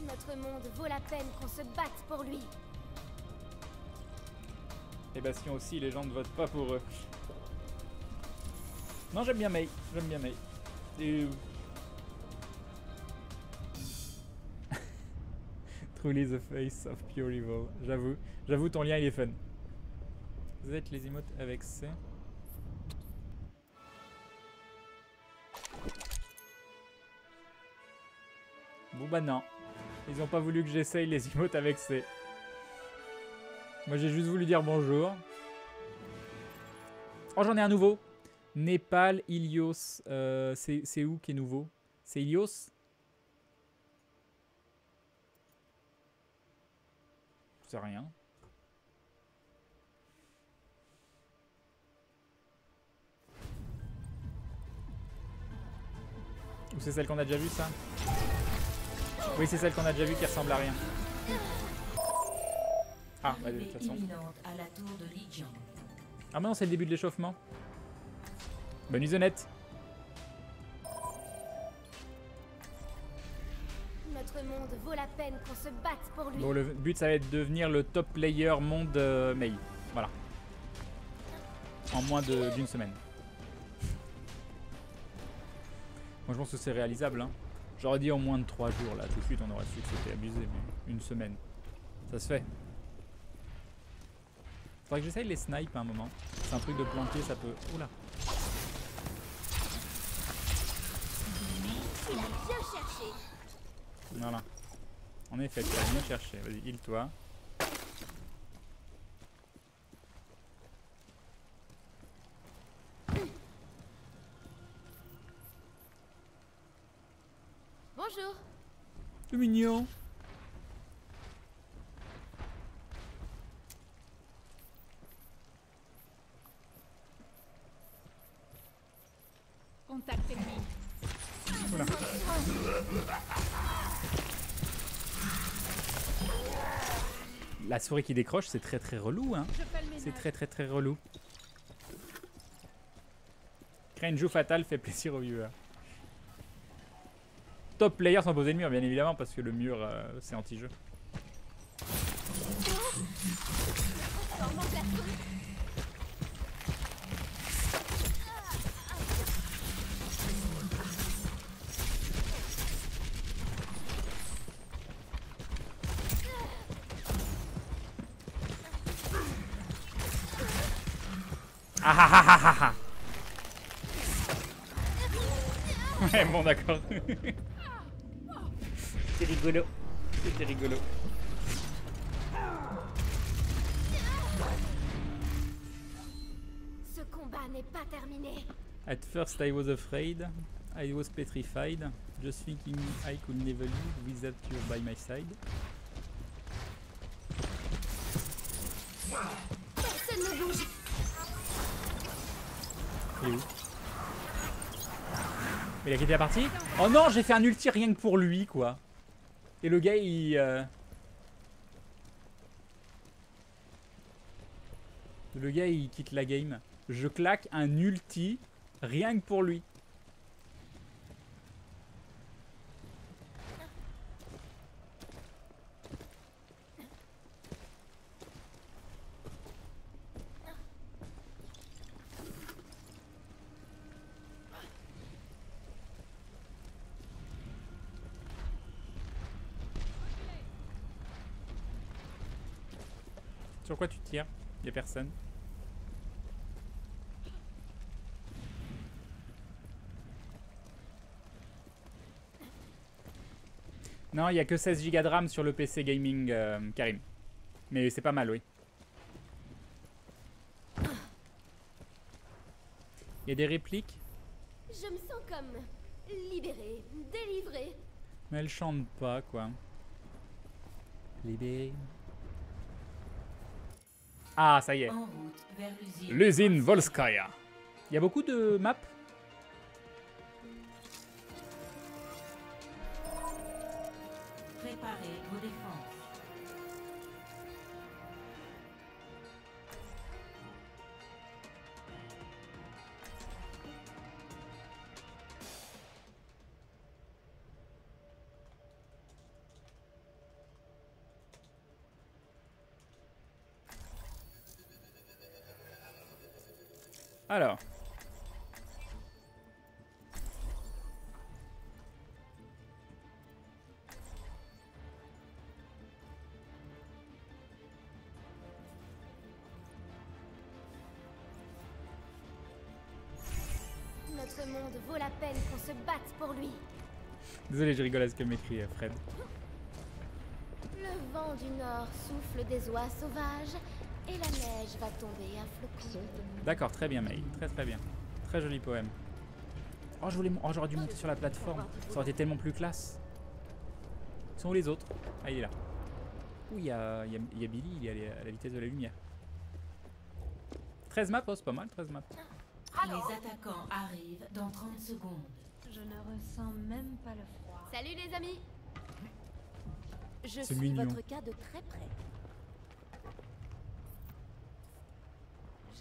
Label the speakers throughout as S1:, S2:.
S1: Notre monde vaut la peine qu'on se batte pour lui.
S2: Et Bastion aussi, les gens ne votent pas pour eux. Non, j'aime bien Mei. J'aime bien Mei. Et... Truly the face of pure evil. J'avoue. J'avoue, ton lien, il est fun. Vous êtes les emotes avec C. Bon bah non. Ils ont pas voulu que j'essaye les emotes avec C. Moi j'ai juste voulu dire bonjour. Oh, j'en ai un nouveau. Népal, Ilios. C'est où qui est nouveau? C'est Ilios? Je sais rien. Ou c'est celle qu'on a déjà vue, ça? Oui, c'est celle qu'on a déjà vue qui ressemble à rien. Ah, bah, de toute façon. Ah, mais non, c'est le début de l'échauffement. Bonne nuit, Zonette.
S1: Notre monde vaut la peine qu'on se batte pour lui.
S2: Bon, le but, ça va être de devenir le top player monde Mei. Voilà. En moins d'une semaine. Moi, je pense que c'est réalisable. Hein. J'aurais dit en moins de 3 jours, là. Tout de suite, on aurait su que c'était abusé, mais une semaine. Ça se fait. Faudrait que j'essaye les snipes à un moment. C'est un truc de planquer, ça peut... Oula.
S1: Il a bien cherché.
S2: Voilà. En effet, tu as bien cherché. Vas-y, heal-toi.
S1: Bonjour.
S2: C'est mignon.
S3: Contact ennemi.
S2: Voilà. La souris qui décroche, c'est très très relou, hein. C'est très très très relou. Créer une joue fatale fait plaisir aux viewers. Top player sans poser le mur, bien évidemment, parce que le mur, c'est anti-jeu. Ah ah ah ah ah ah. Ouais, bon, d'accord. C'est rigolo. C'était rigolo.
S1: Ce combat n'est pas terminé.
S2: At first I was afraid. I was petrified. Just thinking I could never live without you by my side.
S1: Personne ne bouge.
S2: Il est où? Il a quitté la partie? Oh non, j'ai fait un ulti rien que pour lui, quoi. Et le gars, il... Le gars, il quitte la game. Je claque un ulti rien que pour lui. Sur quoi tu tires? Y'a personne. Non, il n'y a que 16 Go de RAM sur le PC gaming, Karim. Mais c'est pas mal, oui. Il y a des répliques?
S1: Je me sens comme libérée, délivrée.
S2: Mais elle chante pas, quoi. Libérée. Ah, ça y est. L'usine Volskaya. Il y a beaucoup de maps?
S4: Préparez vos défenses.
S2: Alors.
S1: Notre monde vaut la peine qu'on se batte pour lui.
S2: Désolé, je rigole à ce que m'écrit Fred.
S1: Le vent du nord souffle des oies sauvages et la neige va tomber à flocons.
S2: D'accord, très bien, May. Très très bien. Très joli poème. Oh, j'aurais dû monter sur la plateforme. Ça aurait été tellement plus classe. Ils sont où les autres? Ah, il est là. Ouh, il y a Billy, il est à la vitesse de la lumière. 13 maps, oh, c'est pas mal, 13 maps.
S3: Les attaquants arrivent dans 30 secondes.
S4: Je ne ressens même pas le froid.
S1: Salut les amis. Je
S2: C'est
S1: suis
S2: mignon.
S1: votre cas de très près.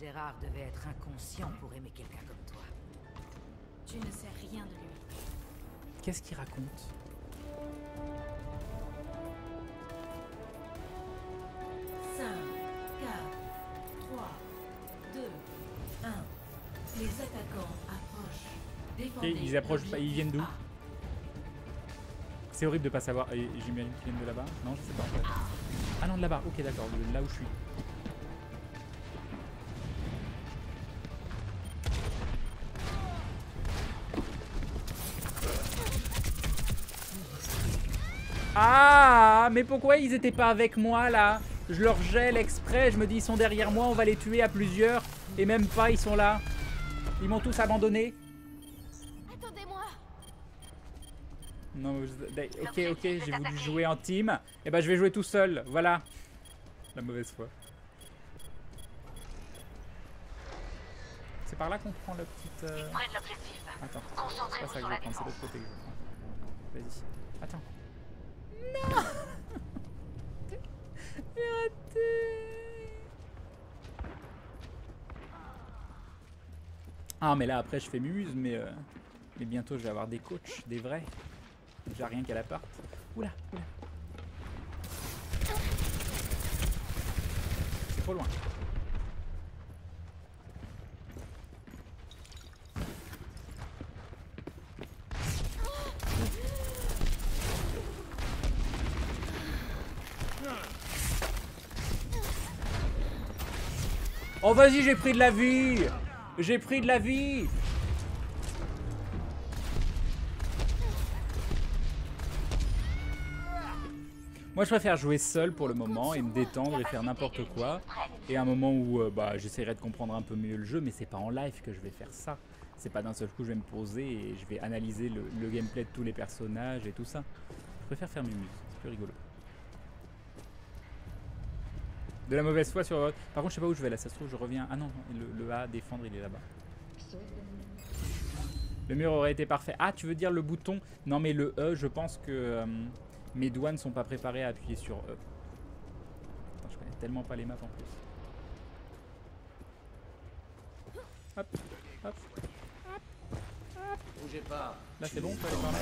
S3: Gérard devait être inconscient pour aimer quelqu'un comme toi.
S4: Tu ne sais rien de lui.
S2: Qu'est-ce qu'il raconte?
S3: Cinq, 4, 3, 2, 1. Les attaquants approchent. Défendez
S2: Ok, ils approchent pas, ils viennent d'où?
S3: A.
S2: C'est horrible de pas savoir. J'imagine qu'ils viennent de là-bas. Non, je sais pas en fait. Ah non, de là-bas. Ok, d'accord. De là où je suis. Ah, mais pourquoi ils étaient pas avec moi là? Je leur gèle exprès. Je me dis ils sont derrière moi. On va les tuer à plusieurs. Et même pas, ils sont là. Ils m'ont tous abandonné.
S1: Attendez-moi.
S2: Non, ok, j'ai voulu jouer en team. Et ben je vais jouer tout seul, voilà. La mauvaise foi. C'est par là qu'on prend la petite... Attends, c'est pas ça que je vais prendre, c'est l'autre côté que je vais prendre. Vas-y, attends. Non. J'ai raté. Ah mais là après je fais muse, mais bientôt je vais avoir des coachs, des vrais. Déjà rien qu'à l'appart. Oula, oula. C'est trop loin. Oh vas-y, j'ai pris de la vie. J'ai pris de la vie. Moi je préfère jouer seul pour le moment et me détendre et faire n'importe quoi. Et à un moment où j'essaierai de comprendre un peu mieux le jeu, mais c'est pas en live que je vais faire ça. C'est pas d'un seul coup je vais me poser et je vais analyser le gameplay de tous les personnages et tout ça. Je préfère faire mes muses, c'est plus rigolo. De la mauvaise foi sur... Par contre je sais pas où je vais là, ça se trouve je reviens... Ah non, le A, défendre il est là-bas. Le mur aurait été parfait. Ah tu veux dire le bouton? Non mais le E, je pense que... mes doigts ne sont pas préparés à appuyer sur E. Attends, je connais tellement pas les maps en plus. Hop, hop, hop, hop.
S5: Bougez pas.
S2: Là c'est bon, on peut aller par là.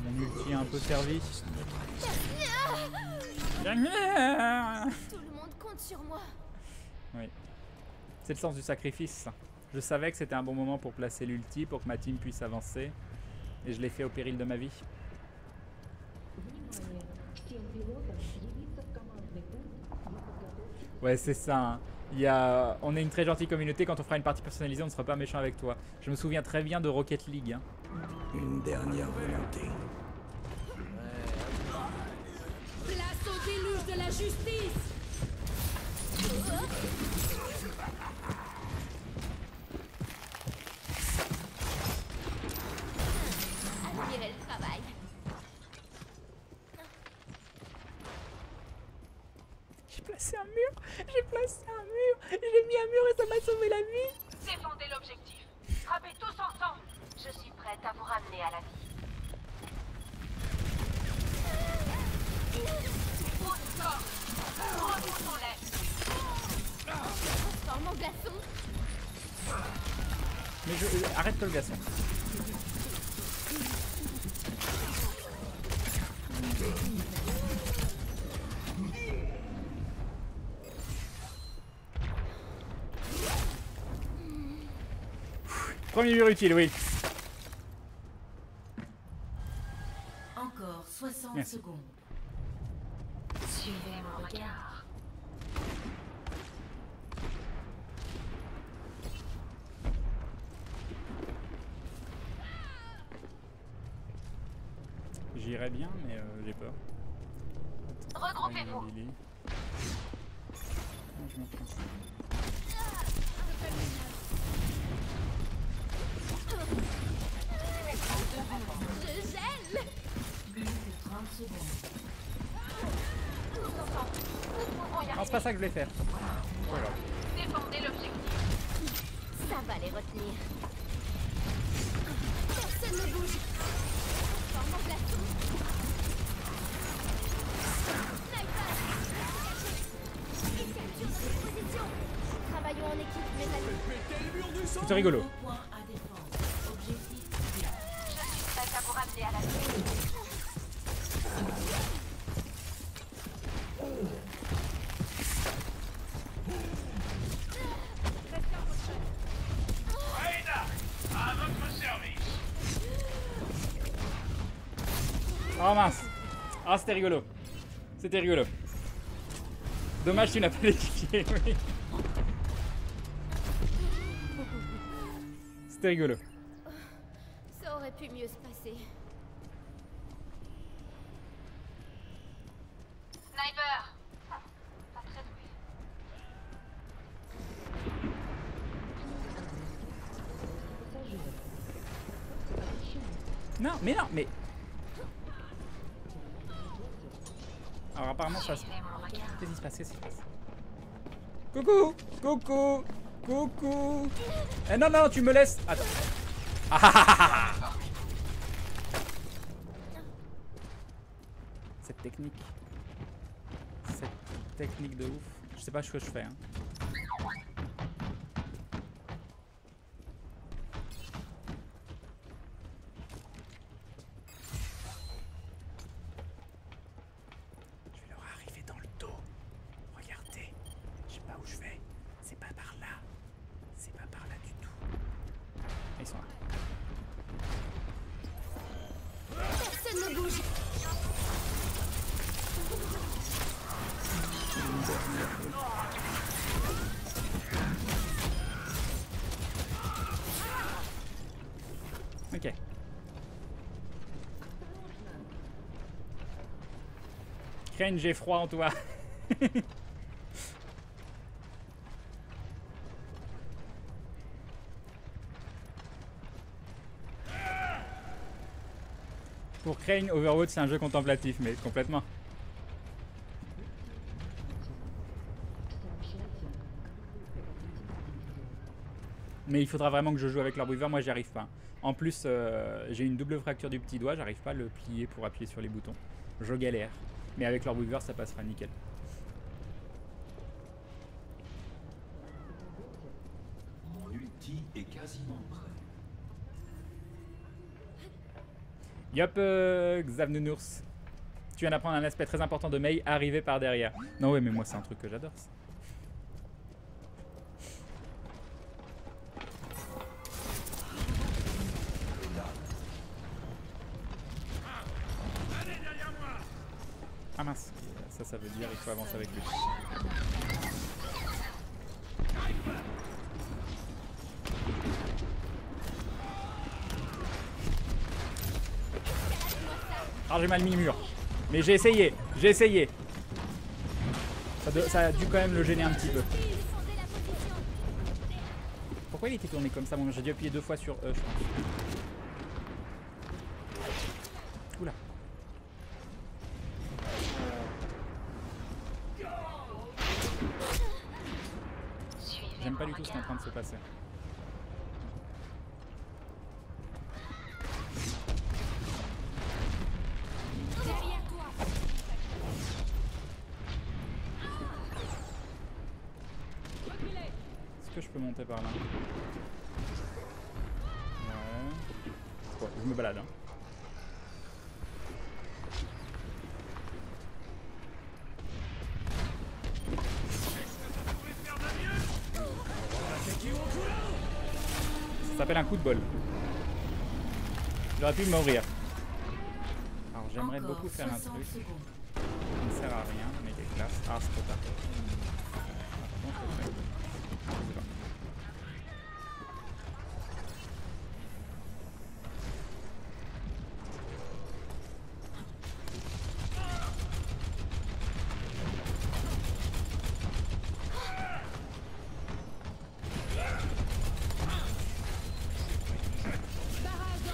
S2: Mon multi a un peu servi.
S1: Tout le monde compte sur moi.
S2: Oui. C'est le sens du sacrifice. Je savais que c'était un bon moment pour placer l'ulti, pour que ma team puisse avancer. Et je l'ai fait au péril de ma vie. Ouais, c'est ça. Hein. On est une très gentille communauté. Quand on fera une partie personnalisée, on ne sera pas méchant avec toi. Je me souviens très bien de Rocket League. Hein.
S5: Une dernière volonté.
S1: Place au déluge de la justice. Admirez le travail.
S2: J'ai placé un mur. J'ai placé un mur. J'ai mis un mur et ça m'a sauvé la vie.
S6: Défendez l'objectif. Frappez tous ensemble. Je suis prête à vous ramener à la vie. Au score. Retournons-les.
S1: Transforme en glaçon.
S2: Mais arrête le glaçon. Premier mur utile, oui.
S3: Encore 60
S2: Merci.
S3: secondes.
S6: Suivez mon regard.
S2: J'irais bien, mais j'ai peur.
S6: Regroupez-vous.
S2: Lily. Ah, je me prends ça.
S1: Je gèle.
S3: Plus que 30 secondes.
S2: Non, c'est pas ça que je voulais faire. Voilà.
S6: Défendez l'objectif.
S1: Ça va les retenir. Personne ne bouge. Forme en platoon. Sniper. Ils capturent notre position. Travaillons en équipe, mes amis.
S2: C'est plutôt rigolo.
S3: 2 points à défendre. Objectif bien.
S6: Je suis prête à vous ramener à la vie.
S2: Oh mince. Ah, c'était rigolo. C'était rigolo. Dommage, tu n'as pas l'équipier, oui. C'était rigolo.
S1: Ça aurait pu mieux se passer.
S6: Sniper. Pas très doué.
S2: Non, mais non, mais... Alors apparemment ça se...
S6: Suivez mon regard.
S2: Qu'est-ce qui se passe? Qu'est-ce qui se passe? Coucou! Coucou! Coucou! Eh non, non, tu me laisses... Attends. Ah, ah, ah, ah. Cette technique. Cette technique de ouf. Je sais pas ce que je fais. Hein. Je vais leur arriver dans le dos. Regardez. Je sais pas où je vais. C'est pas par là. C'est pas par là du tout. Ils sont là.
S1: Personne ne bouge.
S2: Ok. Crane, j'ai froid en toi. Pour Crane, Overwatch c'est un jeu contemplatif, mais complètement. Mais il faudra vraiment que je joue avec l'Arbweaver, moi j'y arrive pas. En plus, j'ai une double fracture du petit doigt, j'arrive pas à le plier pour appuyer sur les boutons. Je galère. Mais avec l'Arbweaver, ça passera nickel.
S5: Mon ulti est quasiment prêt.
S2: Yop, Xavnunours. Tu viens d'apprendre un aspect très important de Mei, arriver par derrière. Non, ouais, mais moi c'est un truc que j'adore. Ça. Ah mince, ça veut dire il faut avancer avec lui. Ah j'ai mal mis le mur. Mais j'ai essayé, j'ai essayé. Ça a dû quand même le gêner un petit peu.
S1: Défendez la position.
S2: Pourquoi il était tourné comme ça? Bon, j'ai dû appuyer 2 fois sur E, je pense. Oula. J'aime pas du tout ce qui est en train de se passer.
S1: Derrière toi.
S2: Est-ce que je peux monter par là? Ouais. Bon, je me balade. Hein. s'appelle un coup de bol. J'aurais pu mourir. Alors j'aimerais
S3: Encore
S2: beaucoup faire un
S3: 60
S2: truc
S3: secondes.
S2: qui ne sert à rien, mais qui est classe. Ah, c'est trop tard. Ah, par contre, je sais pas.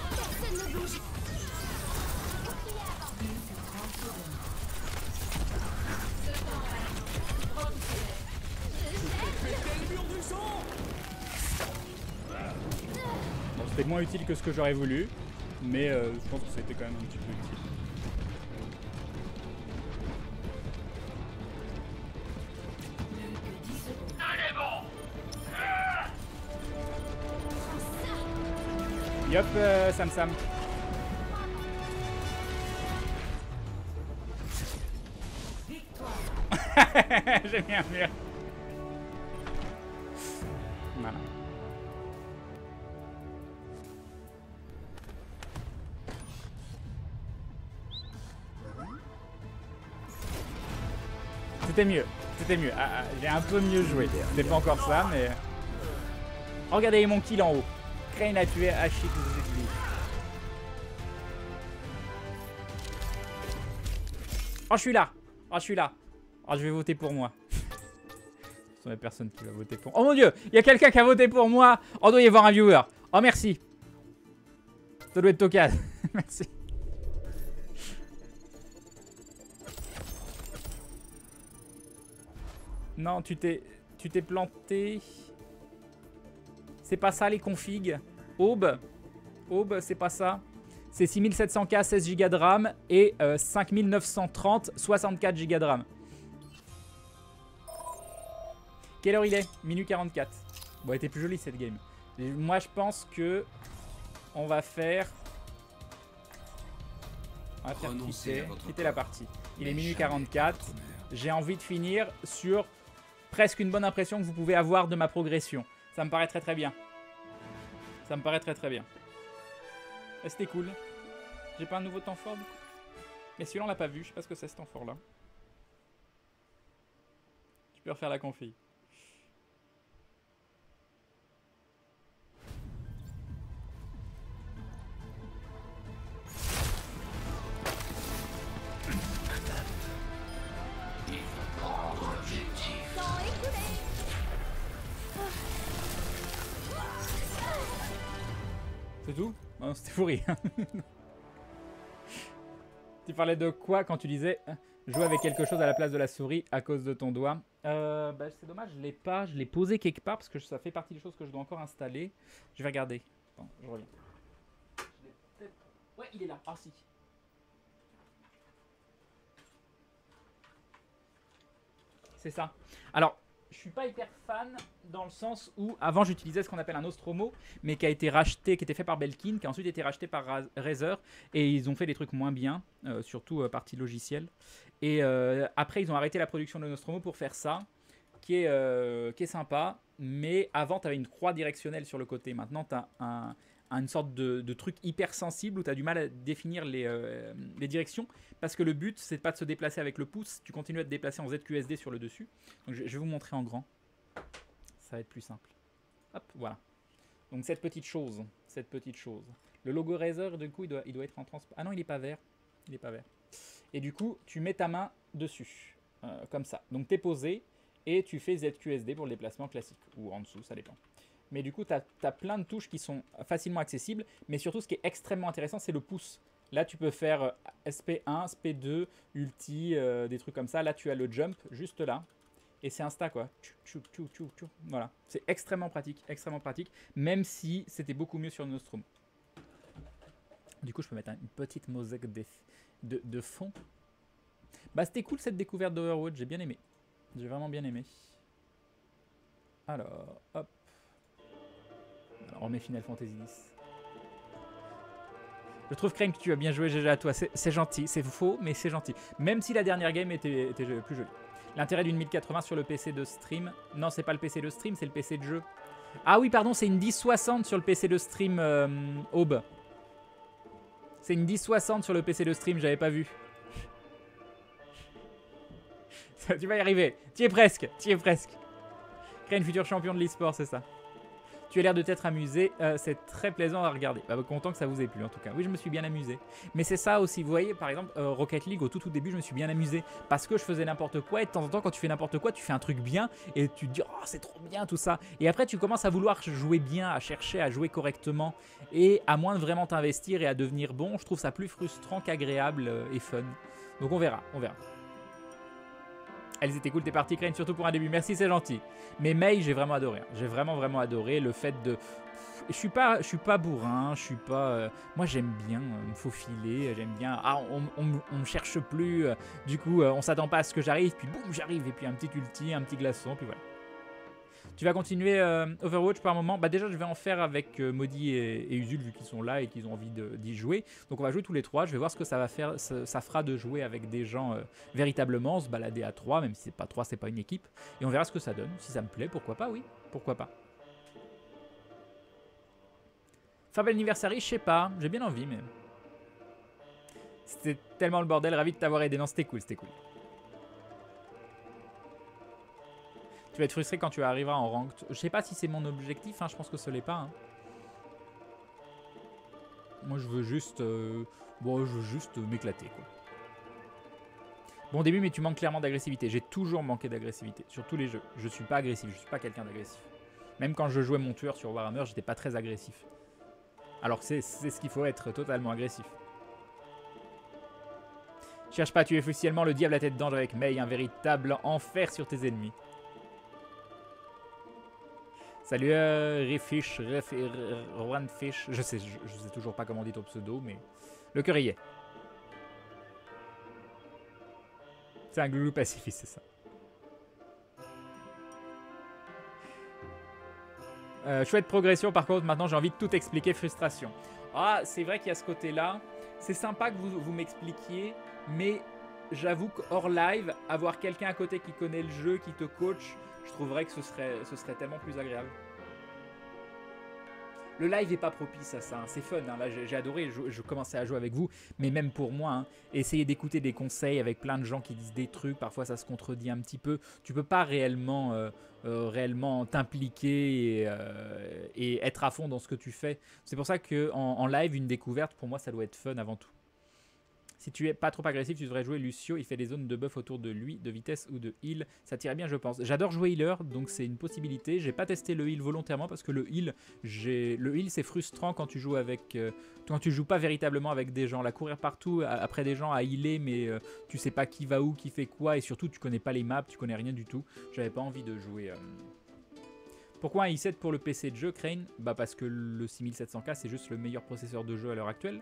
S1: Personne ne bouge.
S2: Bon, c'était moins utile que ce que j'aurais voulu, mais je pense que c'était quand même un petit peu utile. Yop, Sam Sam. J'ai mis un mur. Voilà. C'était mieux. C'était mieux. Ah, j'ai un peu mieux joué. C'était pas encore ça, mais... Regardez mon kill en haut. Crane a tué Ashik Zedli. Oh, je suis là. Oh, je suis là. Oh, je vais voter pour moi. Ce sont les personnes qui vont voter pour... Oh mon dieu, il y a quelqu'un qui a voté pour moi. Oh, doit y avoir un viewer. Oh, merci. Ça doit être Tokaz. Merci. Non, tu t'es planté. C'est pas ça les configs. Aube, c'est pas ça. C'est 6700K, 16 Go de RAM et 5930, 64 Go de RAM. Quelle heure il est? Minuit 44. Bon, elle était plus jolie cette game. Et moi, je pense que on va faire... On va faire quitter la partie. Il est minuit 44. J'ai envie de finir sur presque une bonne impression que vous pouvez avoir de ma progression. Ça me paraît très très bien. Ça me paraît très très bien. C'était cool. J'ai pas un nouveau temps fort du coup. Mais celui-là on l'a pas vu. Je sais pas ce que c'est ce temps fort là. Tu peux refaire la config. C'est tout? Non, c'était pourri. Tu parlais de quoi quand tu disais jouer avec quelque chose à la place de la souris à cause de ton doigt? Bah, c'est dommage, je l'ai pas. Je l'ai posé quelque part parce que ça fait partie des choses que je dois encore installer. Je vais regarder. Attends, je reviens. Ouais, il est là. Ah si. C'est ça. Alors, je suis pas hyper fan dans le sens où avant j'utilisais ce qu'on appelle un Nostromo, mais qui a été racheté, qui était fait par Belkin, qui a ensuite été racheté par Razer, et ils ont fait des trucs moins bien, surtout partie logicielle. Et après ils ont arrêté la production de Nostromo pour faire ça, qui est sympa, mais avant tu avais une croix directionnelle sur le côté. Maintenant tu as une sorte de truc hyper sensible où tu as du mal à définir les directions, parce que le but c'est pas de se déplacer avec le pouce, tu continues à te déplacer en ZQSD sur le dessus. Donc je vais vous montrer en grand, ça va être plus simple. Hop, voilà. Donc cette petite chose. Le logo Razer, du coup il doit être en transparent. Ah non, il est pas vert. Et du coup tu mets ta main dessus, comme ça. Donc tu es posé et tu fais ZQSD pour le déplacement classique, ou en dessous, ça dépend. Mais du coup, tu as plein de touches qui sont facilement accessibles. Mais surtout, ce qui est extrêmement intéressant, c'est le pouce. Là, tu peux faire SP1, SP2, ulti, des trucs comme ça. Là, tu as le jump juste là. Et c'est insta, quoi. Voilà. C'est extrêmement pratique. Même si c'était beaucoup mieux sur Nostromo. Du coup, je peux mettre une petite mosaïque de fond. Bah, c'était cool cette découverte d'Overwatch. J'ai bien aimé. J'ai vraiment bien aimé. Alors, hop. Alors, on met Final Fantasy X. Je trouve, Crane, que tu as bien joué, GG à toi. C'est gentil. C'est faux, mais c'est gentil. Même si la dernière game était plus jolie. L'intérêt d'une 1080 sur le PC de stream. Non, c'est pas le PC de stream, c'est le PC de jeu. Ah oui, pardon, c'est une 1060 sur le PC de stream Aube. C'est une 1060 sur le PC de stream, j'avais pas vu. Tu vas y arriver. Tu y es presque, tu y es presque. Créer une future champion de l'e-sport, c'est ça. Tu as l'air de t'être amusé, c'est très plaisant à regarder. Bah, content que ça vous ait plu en tout cas. Oui, je me suis bien amusé. Mais c'est ça aussi, vous voyez, par exemple, Rocket League, au tout début, je me suis bien amusé. Parce que je faisais n'importe quoi, et de temps en temps, quand tu fais n'importe quoi, tu fais un truc bien, et tu te dis, oh, c'est trop bien tout ça. Et après, tu commences à vouloir jouer bien, à chercher à jouer correctement, et à moins de vraiment t'investir et à devenir bon, je trouve ça plus frustrant qu'agréable et fun. Donc on verra, on verra. Elles étaient cool tes parties, Crane, surtout pour un début. Merci, c'est gentil. Mais Mei, j'ai vraiment adoré. J'ai vraiment adoré le fait de... Je suis pas bourrin, je suis pas... Moi, j'aime bien me faufiler, j'aime bien... Ah, on me cherche plus, du coup, on s'attend pas à ce que j'arrive, puis boum, j'arrive, et puis un petit ulti, un petit glaçon, puis voilà. Tu vas continuer Overwatch par moment. Bah déjà, je vais en faire avec Maudit et Usul, vu qu'ils sont là et qu'ils ont envie d'y jouer. Donc on va jouer tous les trois. Je vais voir ce que ça va faire. Ça fera de jouer avec des gens véritablement, se balader à 3, même si c'est pas 3, c'est pas une équipe. Et on verra ce que ça donne. Si ça me plaît, pourquoi pas, oui. Pourquoi pas. Fable Anniversary, je sais pas. J'ai bien envie, mais... C'était tellement le bordel. Ravi de t'avoir aidé. Non, c'était cool, c'était cool. Tu vas être frustré quand tu arriveras en ranked. Je sais pas si c'est mon objectif, hein, je pense que ce l'est pas. Hein. Moi je veux juste m'éclater quoi. Bon début mais tu manques clairement d'agressivité. J'ai toujours manqué d'agressivité sur tous les jeux. Je suis pas agressif, je suis pas quelqu'un d'agressif. Même quand je jouais mon tueur sur Warhammer, j'étais pas très agressif. Alors que c'est ce qu'il faut être, totalement agressif. Cherche pas, tu es officiellement le diable à tête d'ange avec Mei, un véritable enfer sur tes ennemis. Salut Refish, Runfish, je sais toujours pas comment on dit ton pseudo, mais le cœur y est. C'est un gloulou pacifiste, c'est ça. Chouette progression, par contre, maintenant j'ai envie de tout expliquer, frustration. Ah, c'est vrai qu'il y a ce côté-là. C'est sympa que vous m'expliquiez, mais j'avoue qu'hors live, avoir quelqu'un à côté qui connaît le jeu, qui te coach, je trouverais que ce serait tellement plus agréable. Le live n'est pas propice à ça, hein. C'est fun, hein. Là j'ai adoré, je commençais à jouer avec vous, mais même pour moi, hein, essayer d'écouter des conseils avec plein de gens qui disent des trucs, parfois ça se contredit un petit peu, tu peux pas réellement t'impliquer et être à fond dans ce que tu fais. C'est pour ça qu'en live, une découverte, pour moi ça doit être fun avant tout. Si tu es pas trop agressif, tu devrais jouer Lucio. Il fait des zones de buff autour de lui, de vitesse ou de heal. Ça tirait bien, je pense. J'adore jouer healer, donc c'est une possibilité. J'ai pas testé le heal volontairement parce que le heal c'est frustrant quand tu joues avec, quand tu joues pas véritablement avec des gens. Là, courir partout après des gens à healer, mais tu sais pas qui va où, qui fait quoi, et surtout tu connais pas les maps, tu connais rien du tout. J'avais pas envie de jouer. Pourquoi un i7 pour le PC de jeu, Crane? Bah parce que le 6700K c'est juste le meilleur processeur de jeu à l'heure actuelle.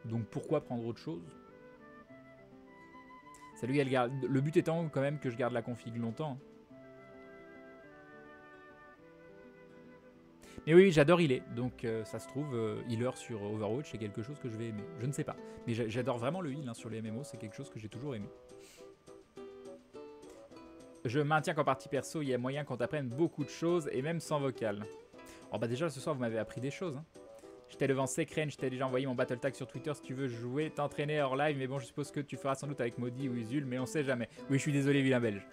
S2: Donc pourquoi prendre autre chose? Salut Galgar, le but étant quand même que je garde la config longtemps. Mais oui, j'adore healer, donc ça se trouve, healer sur Overwatch c'est quelque chose que je vais aimer. Je ne sais pas, mais j'adore vraiment le heal hein, sur les MMO, c'est quelque chose que j'ai toujours aimé. Je maintiens qu'en partie perso, il y a moyen qu'on t'apprenne beaucoup de choses, et même sans vocal. Oh bah déjà ce soir vous m'avez appris des choses. Hein. Je t'ai devancé, Crane, je t'ai déjà envoyé mon battle tag sur Twitter si tu veux jouer, t'entraîner hors live, mais bon, je suppose que tu feras sans doute avec Maudit ou Usul, mais on sait jamais. Oui, je suis désolé, vilain belge.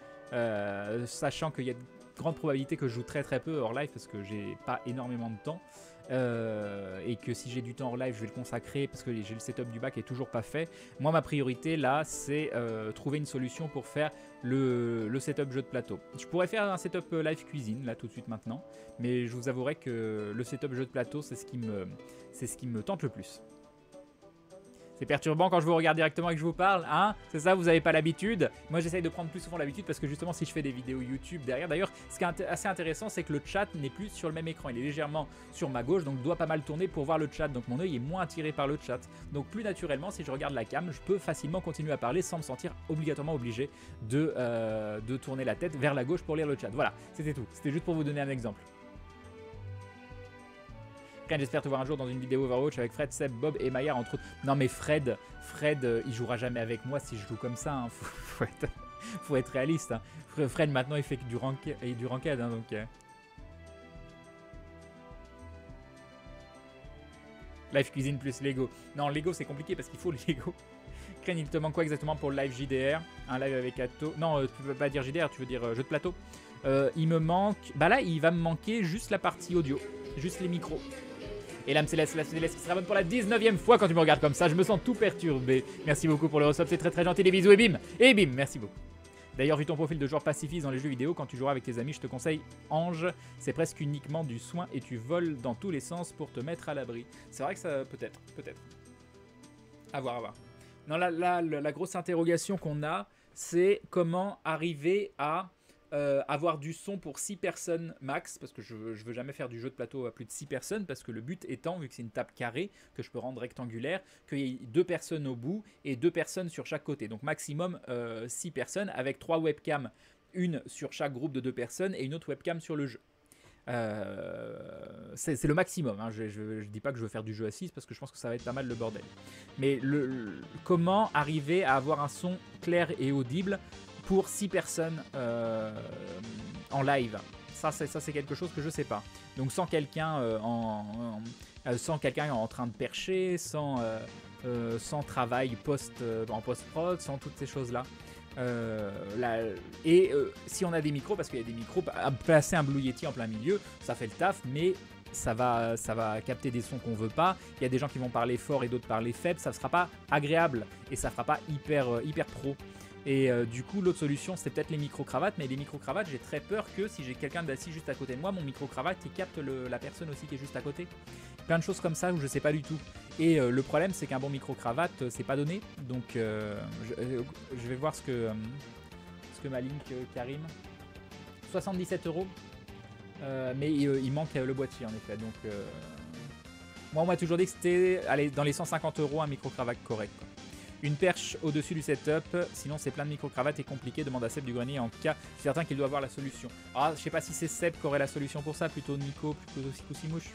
S2: Sachant qu'il y a de grandes probabilités que je joue très peu hors live parce que j'ai pas énormément de temps. Et que si j'ai du temps hors live, je vais le consacrer parce que j'ai le setup du bac qui est toujours pas fait. Moi, ma priorité là, c'est trouver une solution pour faire le setup jeu de plateau. Je pourrais faire un setup live cuisine là tout de suite maintenant, mais je vous avouerai que le setup jeu de plateau, c'est ce qui me tente le plus. C'est perturbant quand je vous regarde directement et que je vous parle, hein? C'est ça, vous n'avez pas l'habitude? Moi, j'essaye de prendre plus souvent l'habitude parce que justement, si je fais des vidéos YouTube derrière... D'ailleurs, ce qui est assez intéressant, c'est que le chat n'est plus sur le même écran. Il est légèrement sur ma gauche, donc doit pas mal tourner pour voir le chat. Donc mon œil est moins attiré par le chat. Donc plus naturellement, si je regarde la cam, je peux facilement continuer à parler sans me sentir obligatoirement obligé de tourner la tête vers la gauche pour lire le chat. Voilà, c'était tout. C'était juste pour vous donner un exemple. J'espère te voir un jour dans une vidéo Overwatch avec Fred, Seb, Bob et Maillard entre autres. Non mais Fred, il jouera jamais avec moi si je joue comme ça. Hein. Faut être réaliste. Hein. Fred maintenant il fait que du ranked. Hein, donc, Live cuisine plus Lego. Non, Lego c'est compliqué parce qu'il faut le Lego. Crane, il te manque quoi exactement pour le live JDR? Un live avec Atto. Non, tu veux pas dire JDR, tu veux dire jeu de plateau. Il me manque. Bah là, il va me manquer juste la partie audio. Juste les micros. Et l'âme Céleste qui se rabonne pour la 19e fois quand tu me regardes comme ça. Je me sens tout perturbé. Merci beaucoup pour le resub, c'est très très gentil. Des bisous et bim. Et bim, merci beaucoup. D'ailleurs, vu ton profil de joueur pacifiste dans les jeux vidéo, quand tu joueras avec tes amis, je te conseille Ange. C'est presque uniquement du soin et tu voles dans tous les sens pour te mettre à l'abri. C'est vrai que ça, peut-être. À voir. Non, la grosse interrogation qu'on a, c'est comment arriver à avoir du son pour 6 personnes max, parce que je veux jamais faire du jeu de plateau à plus de 6 personnes, parce que le but étant, vu que c'est une table carrée, que je peux rendre rectangulaire, qu'il y ait 2 personnes au bout et 2 personnes sur chaque côté. Donc maximum 6 personnes, avec 3 webcams, une sur chaque groupe de 2 personnes et une autre webcam sur le jeu. C'est le maximum, hein. Je dis pas que je veux faire du jeu à 6 parce que je pense que ça va être pas mal le bordel. Mais comment arriver à avoir un son clair et audible pour 6 personnes en live? Ça c'est quelque chose que je sais pas. Donc sans quelqu'un sans quelqu'un en train de percher, sans travail en post-prod, sans toutes ces choses-là. Si on a des micros, parce qu'il y a des micros, placer un Blue Yeti en plein milieu, ça fait le taf, mais ça va capter des sons qu'on veut pas. Il y a des gens qui vont parler fort et d'autres parler faible, ça ne sera pas agréable et ça ne fera pas hyper pro. Et du coup, l'autre solution, c'est peut-être les micro-cravates, mais les micro-cravates, j'ai très peur que si j'ai quelqu'un d'assis juste à côté de moi, mon micro-cravate, il capte la personne aussi qui est juste à côté. Plein de choses comme ça où je sais pas du tout. Et le problème, c'est qu'un bon micro-cravate, c'est pas donné. Donc, je vais voir ce que m'a link Karim. 77 €. Mais il manque le boîtier, en effet. Donc, moi, on m'a toujours dit que c'était dans les 150 € un micro-cravate correct, quoi. Une perche au-dessus du setup, sinon c'est plein de micro-cravates et compliqué, demande à Seb du Grenier en cas. Je suis certain qu'il doit avoir la solution. Ah, je sais pas si c'est Seb qui aurait la solution pour ça, plutôt Nico, plutôt Sicoussimouche.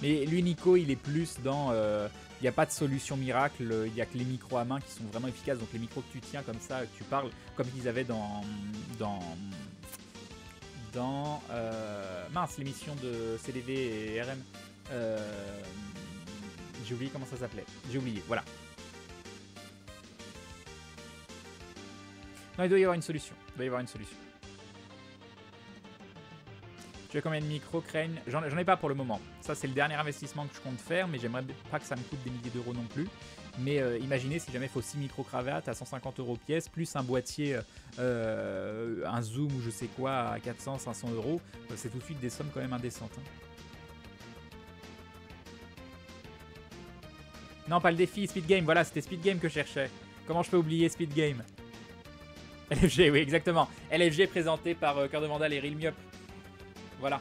S2: Mais lui, Nico, il est plus dans... Il n'y a pas de solution miracle, il n'y a que les micros à main qui sont vraiment efficaces. Donc les micros que tu tiens comme ça, que tu parles, comme ils avaient dans mince, l'émission de CDV et RM. J'ai oublié comment ça s'appelait. J'ai oublié, voilà. Non, il doit y avoir une solution. Tu as combien de micros, Crane? J'en ai pas pour le moment. Ça, c'est le dernier investissement que je compte faire, mais j'aimerais pas que ça me coûte des milliers d'euros non plus. Mais imaginez si jamais il faut 6 micro-cravates à 150 € pièce, plus un boîtier, un zoom ou je sais quoi à 400, 500 €. C'est tout de suite des sommes quand même indécentes. Hein. Non, pas le défi, Speed Game. Voilà, c'était Speed Game que je cherchais. Comment je peux oublier Speed Game? LFG, oui, exactement. LFG présenté par Cœur de Vandal et Real Myop. Voilà.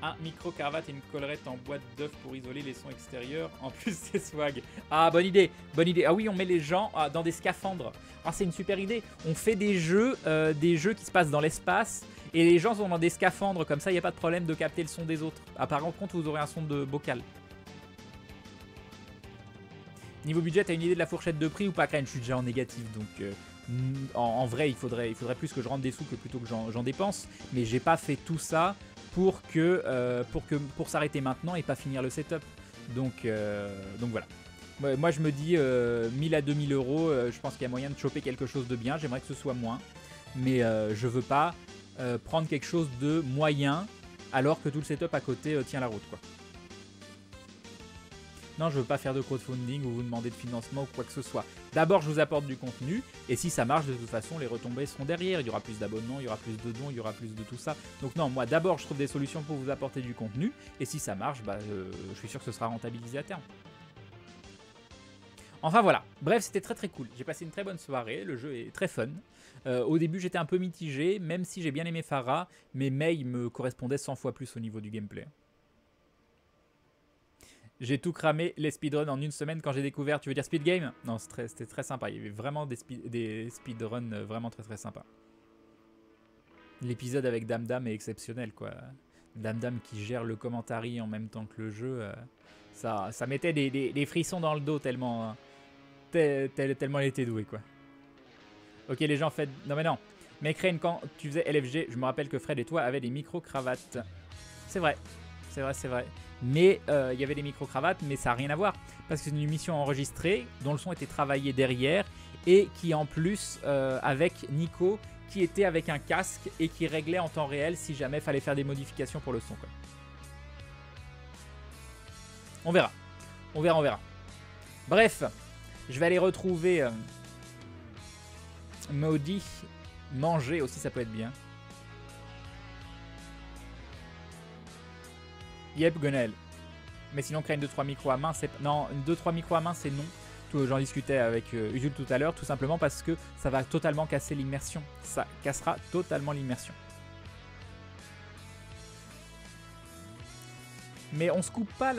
S2: Un micro-cravate et une collerette en boîte d'œuf pour isoler les sons extérieurs. En plus, c'est swag. Ah, bonne idée. Ah oui, on met les gens dans des scaphandres. Ah, c'est une super idée. On fait des jeux qui se passent dans l'espace. Et les gens sont dans des scaphandres. Comme ça, il n'y a pas de problème de capter le son des autres. Par contre, vous aurez un son de bocal. Niveau budget, t'as une idée de la fourchette de prix ou pas, Crane? Je suis déjà en négatif, donc en vrai, il faudrait plus que je rentre des sous que plutôt que j'en dépense. Mais j'ai pas fait tout ça pour s'arrêter maintenant et pas finir le setup. Donc voilà. Moi, je me dis 1000 à 2000 €. Je pense qu'il y a moyen de choper quelque chose de bien. J'aimerais que ce soit moins, mais je veux pas prendre quelque chose de moyen alors que tout le setup à côté tient la route, quoi. Non, je veux pas faire de crowdfunding ou vous demander de financement ou quoi que ce soit. D'abord, je vous apporte du contenu et si ça marche, de toute façon, les retombées seront derrière. Il y aura plus d'abonnements, il y aura plus de dons, il y aura plus de tout ça. Donc non, moi, d'abord, je trouve des solutions pour vous apporter du contenu et si ça marche, je suis sûr que ce sera rentabilisé à terme. Enfin voilà, bref, c'était très très cool. J'ai passé une très bonne soirée, le jeu est très fun. Au début, j'étais un peu mitigé, même si j'ai bien aimé Pharah, mais Mei me correspondait 100 fois plus au niveau du gameplay. J'ai tout cramé les speedruns en une semaine quand j'ai découvert. Tu veux dire speed game? Non, c'était très sympa. Il y avait vraiment des speedruns vraiment très très sympas. L'épisode avec Damdam est exceptionnel, quoi. Damdam qui gère le commentary en même temps que le jeu. Ça mettait des frissons dans le dos tellement elle était douée, quoi. Ok, les gens faites... Non mais non. Mais Crane, quand tu faisais LFG, je me rappelle que Fred et toi avaient des micro-cravates. C'est vrai. C'est vrai, c'est vrai. Mais il y avait des micro-cravates, mais ça n'a rien à voir. Parce que c'est une émission enregistrée, dont le son était travaillé derrière, et qui en plus, avec Nico, qui était avec un casque et qui réglait en temps réel si jamais il fallait faire des modifications pour le son, quoi. On verra. On verra, on verra. Bref, je vais aller retrouver Maudit. Manger aussi, ça peut être bien. Yep, Gonel. Mais sinon, créer une 2-3 micros à main, c'est... Non, une 2-3 micros à main, c'est non. J'en discutais avec Usul tout à l'heure, tout simplement parce que ça va totalement casser l'immersion. Ça cassera totalement l'immersion. Mais on se coupe pas...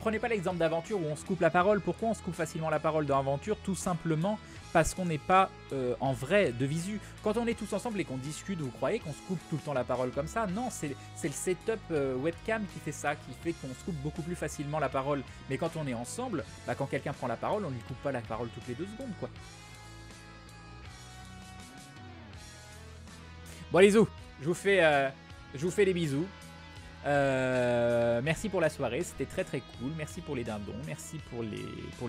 S2: Prenez pas l'exemple d'aventure où on se coupe la parole. Pourquoi on se coupe facilement la parole dans aventure? Tout simplement parce qu'on n'est pas en vrai de visu. Quand on est tous ensemble et qu'on discute, vous croyez qu'on se coupe tout le temps la parole comme ça? Non, c'est le setup webcam qui fait ça, qui fait qu'on se coupe beaucoup plus facilement la parole. Mais quand on est ensemble, bah, quand quelqu'un prend la parole, on lui coupe pas la parole toutes les 2 secondes, quoi. Bon les zou, je vous fais des bisous. Merci pour la soirée, c'était très très cool. Merci pour les dindons, merci pour les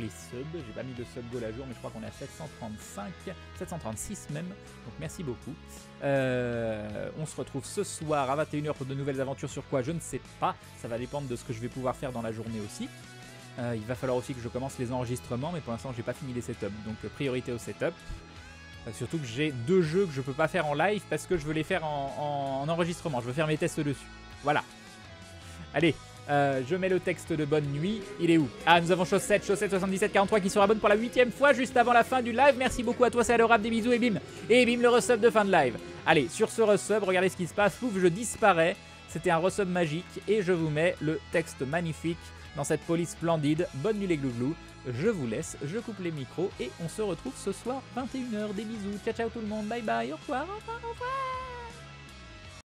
S2: subs. J'ai pas mis de sub goal à jour, mais je crois qu'on est à 735, 736 même. Donc merci beaucoup. On se retrouve ce soir à 21h pour de nouvelles aventures. Sur quoi, je ne sais pas. Ça va dépendre de ce que je vais pouvoir faire dans la journée aussi. Il va falloir aussi que je commence les enregistrements, mais pour l'instant j'ai pas fini les setups. Donc priorité au setup. Surtout que j'ai 2 jeux que je peux pas faire en live parce que je veux les faire en enregistrement. Je veux faire mes tests dessus. Voilà. Allez, je mets le texte de bonne nuit. Il est où? Ah, nous avons Chaussette 7743 qui se rabonne pour la 8e fois juste avant la fin du live. Merci beaucoup à toi, c'est adorable, des bisous et bim. Et bim, le resub de fin de live. Allez, sur ce resub, regardez ce qui se passe. Pouf, je disparais. C'était un resub magique et je vous mets le texte magnifique dans cette police splendide. Bonne nuit les glouglous. Je vous laisse, je coupe les micros et on se retrouve ce soir 21h. Des bisous. Ciao ciao tout le monde. Bye bye. Au revoir. Au revoir. Au revoir.